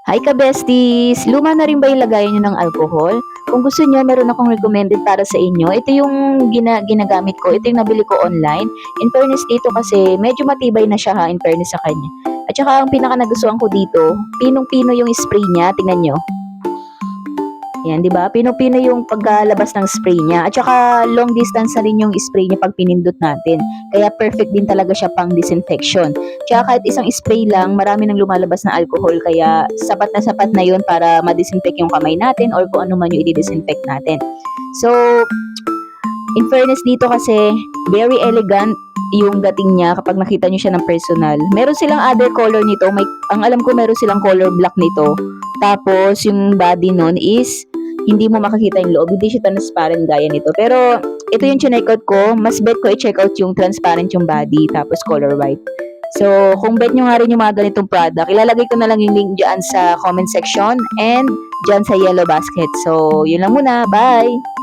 Hi ka-besties! Luma na rin ba yung lagayan nyo ng alcohol? Kung gusto nyo, meron akong recommended para sa inyo. Ito yung ginagamit ko. Ito yung nabili ko online. In fairness dito kasi, medyo matibay na siya ha, in fairness sa kanya. At saka ang pinaka nagustuhan ko dito, pinong-pino yung spray niya. Tingnan nyo. Yan, di ba? Pino-pino yung pagkalabas ng spray niya. At saka long distance na rin yung spray niya pag pinindot natin. Kaya perfect din talaga siya pang disinfection. Tsaka kahit isang spray lang, marami nang lumalabas na alcohol. Kaya sapat na yun para ma-disinfect yung kamay natin or kung ano man yung i-disinfect natin. So, in fairness dito kasi, very elegant yung dating niya kapag nakita niyo siya ng personal. Meron silang other color nito. Ang alam ko meron silang color black nito. Tapos, yung body nun is hindi mo makakita yung loob. Hindi siya transparent gaya nito. Pero, ito yung check out ko. Mas bet ko i-check out yung transparent yung body. Tapos, color white. So, kung bet nyo nga rin yung mga ganitong product, ilalagay ko na lang yung link dyan sa comment section and dyan sa yellow basket. So, yun lang muna. Bye!